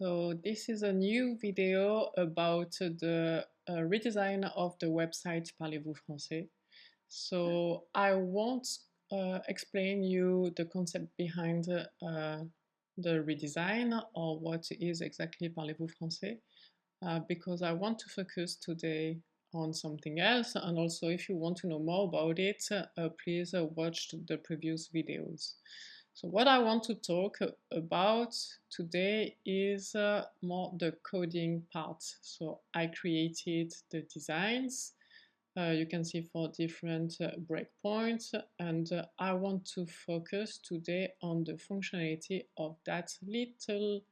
So this is a new video about the redesign of the website Parlez-vous français. So I won't explain you the concept behind the redesign or what is exactly Parlez-vous français because I want to focus today on something else, and also if you want to know more about it, please watch the previous videos. So what I want to talk about today is more the coding part. So I created the designs, you can see for different breakpoints, and I want to focus today on the functionality of that little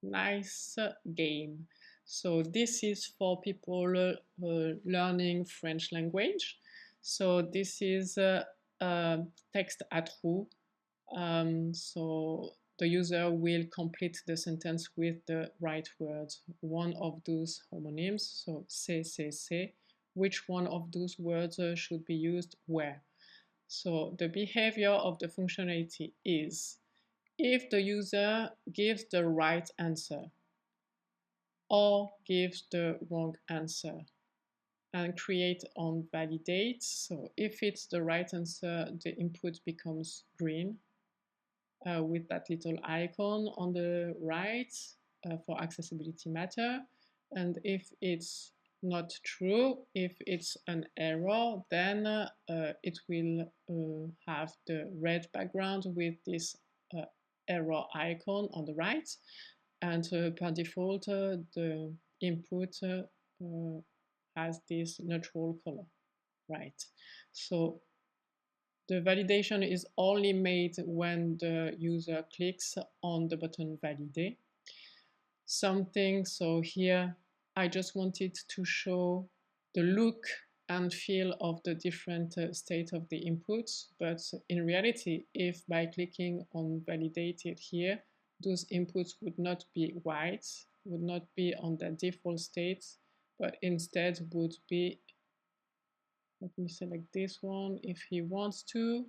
nice game. So this is for people learning French language. So this is text à trous. So the user will complete the sentence with the right words, one of those homonyms, so c'est, which one of those words should be used where. So the behavior of the functionality is if the user gives the right answer or gives the wrong answer, and create on validate. So if it's the right answer, the input becomes green with that little icon on the right for accessibility matter. And if it's not true, if it's an error, then it will have the red background with this error icon on the right. And per default, the input has this neutral color, right? So the validation is only made when the user clicks on the button validate. So here I just wanted to show the look and feel of the different state of the inputs, but in reality, if by clicking on validated here, those inputs would not be white, would not be on the default state, but instead would be, let me select this one if he wants to.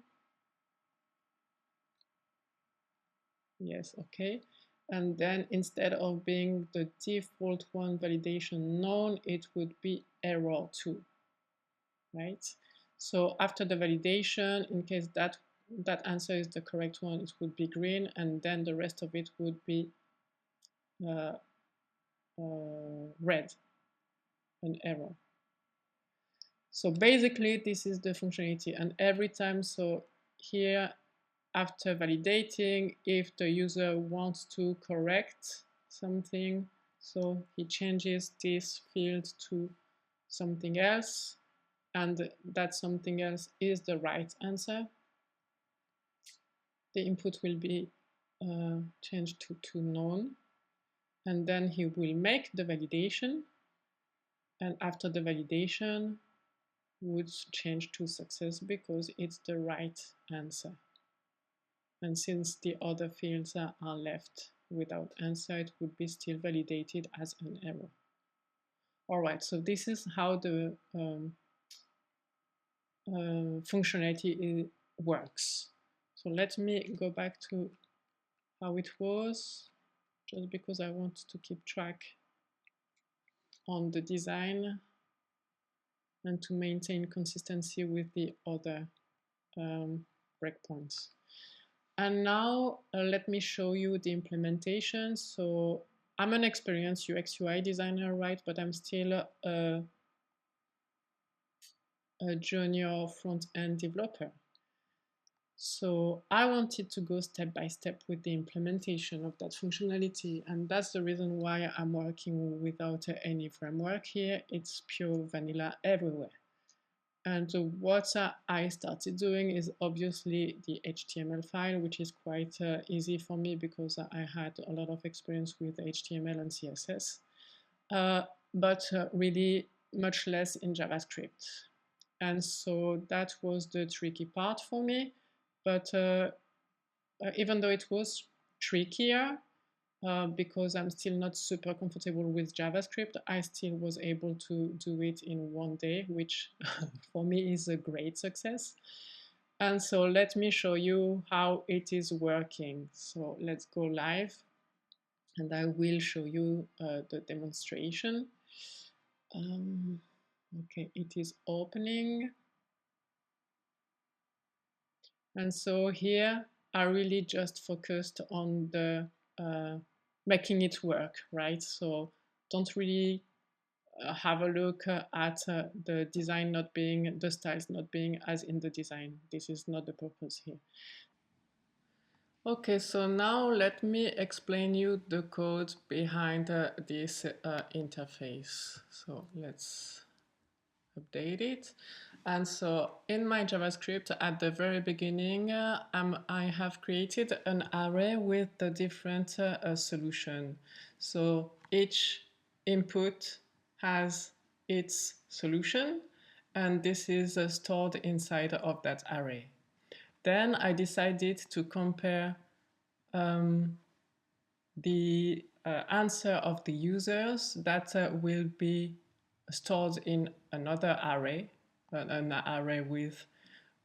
Yes, okay. And then instead of being the default one validation known, it would be error 2, right? So after the validation, in case that answer is the correct one, it would be green, and then the rest of it would be red, an error. So basically this is the functionality, and every time, so here after validating, if the user wants to correct something, so he changes this field to something else, and that something else is the right answer, the input will be changed to known, and then he will make the validation, and after the validation would change to success because it's the right answer. And since the other fields are left without answer, it would be still validated as an error. All right, so this is how the functionality works. So let me go back to how it was, just because I want to keep track on the design and to maintain consistency with the other breakpoints. And now let me show you the implementation. So I'm an experienced UX UI designer, right? But I'm still a junior front-end developer. So I wanted to go step by step with the implementation of that functionality. And that's the reason why I'm working without any framework here. It's pure vanilla everywhere. And what I started doing is obviously the HTML file, which is quite easy for me because I had a lot of experience with HTML and CSS, but really much less in JavaScript. And so that was the tricky part for me. But even though it was trickier, because I'm still not super comfortable with JavaScript, I still was able to do it in one day, which for me is a great success. And so let me show you how it is working. So let's go live. and I will show you the demonstration. Okay, it is opening. And so here I really just focused on the making it work, right? So don't really have a look at the design not being, the styles not being as in the design. This is not the purpose here. Okay, so now let me explain you the code behind this interface. So let's update it. And so in my JavaScript at the very beginning, I have created an array with the different solution. So each input has its solution, and this is stored inside of that array. Then I decided to compare the answer of the users that will be stored in another array, an array with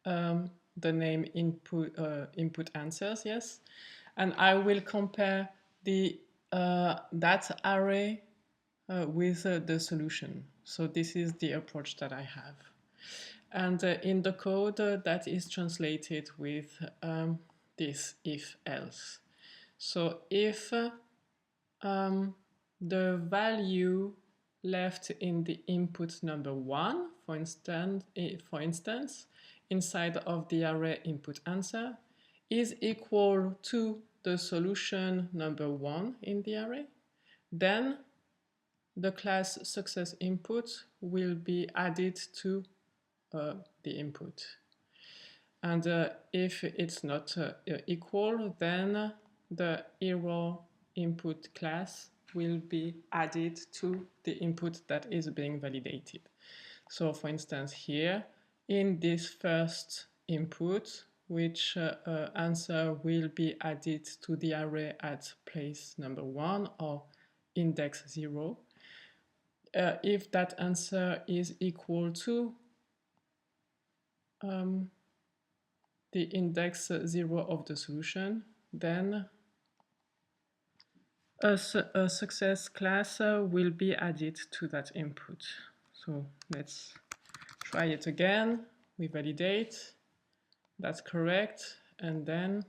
the name input answers, yes. And I will compare the that array with the solution. So this is the approach that I have. And in the code that is translated with this if else. So if the value left in the input number 1, for instance, inside of the array input answer, is equal to the solution number 1 in the array, then the class success input will be added to the input. And if it's not equal, then the error input class will be added to the input that is being validated. So for instance here, in this first input, which answer will be added to the array at place number 1 or index 0, if that answer is equal to the index 0 of the solution, then a success class will be added to that input. So let's try it again. We validate. That's correct. And then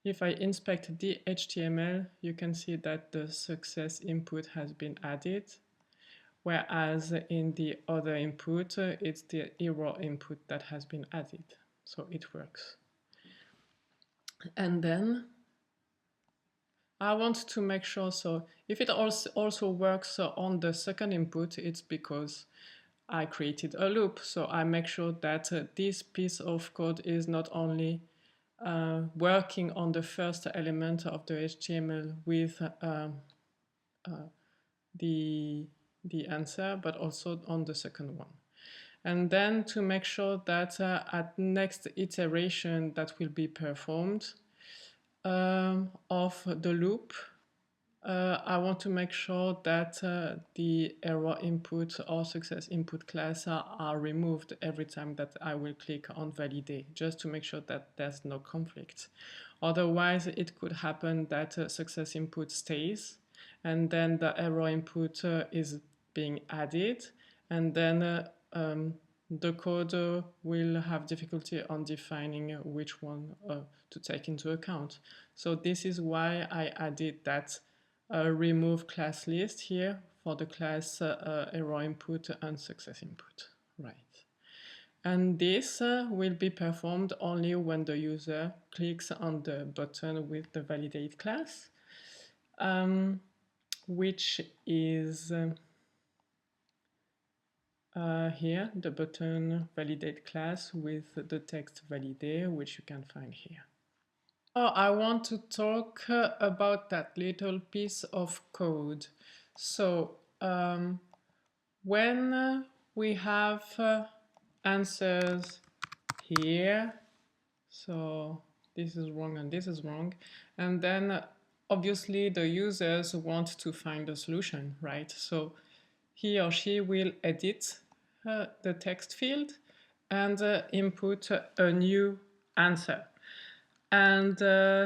if I inspect the HTML, you can see that the success input has been added, whereas in the other input, it's the error input that has been added. So it works. And then I want to make sure, so if it also works on the second input, it's because I created a loop. So I make sure that this piece of code is not only working on the first element of the HTML with the answer, but also on the second one. And then to make sure that at next iteration that will be performed of the loop, I want to make sure that the error input or success input class are removed every time that I will click on validate, just to make sure that there's no conflict. Otherwise, it could happen that success input stays, and then the error input is being added, and then the code will have difficulty on defining which one to take into account. So this is why I added that remove class list here for the class error input and success input, right? And this will be performed only when the user clicks on the button with the validate class, which is here, the button validate class with the text validate, which you can find here. Oh, I want to talk about that little piece of code. So when we have answers here, so this is wrong and this is wrong, and then obviously the users want to find a solution, right? So he or she will edit the text field and input a new answer. And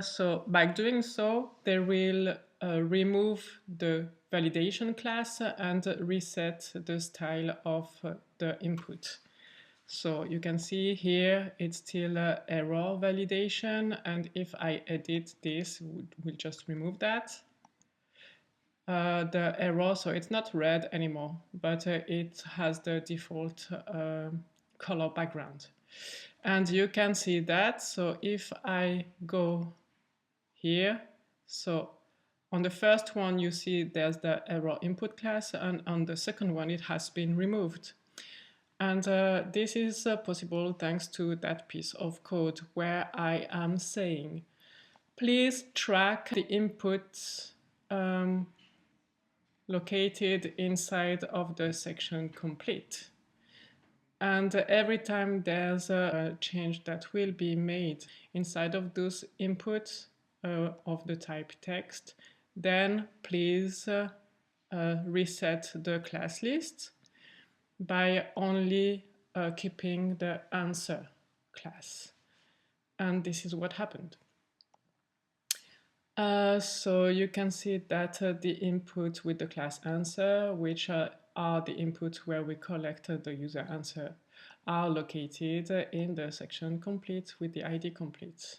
so by doing so, they will remove the validation class and reset the style of the input. So you can see here it's still error validation, and if I edit this, we'll just remove that. The error, so it's not red anymore, but it has the default color background. And you can see that, so if I go here, so on the first one you see there's the error input class, and on the second one it has been removed. And this is possible thanks to that piece of code where I am saying, please track the inputs located inside of the section complete. And every time there's a change that will be made inside of those inputs of the type text, then please reset the class list by only keeping the answer class. And this is what happened. So you can see that the input with the class answer, which are the inputs where we collect the user answer, are located in the section complete with the ID complete.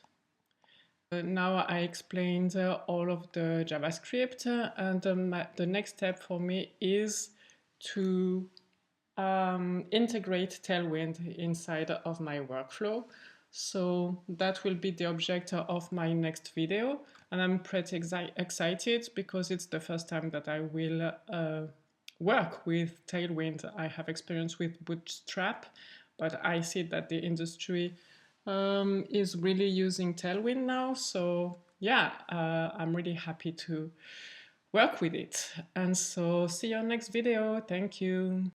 Now I explained all of the JavaScript, and the next step for me is to integrate Tailwind inside of my workflow. So that will be the object of my next video, and I'm pretty excited because it's the first time that I will work with Tailwind. I have experience with Bootstrap, but I see that the industry is really using Tailwind now. So yeah, I'm really happy to work with it. And so see you on next video. Thank you.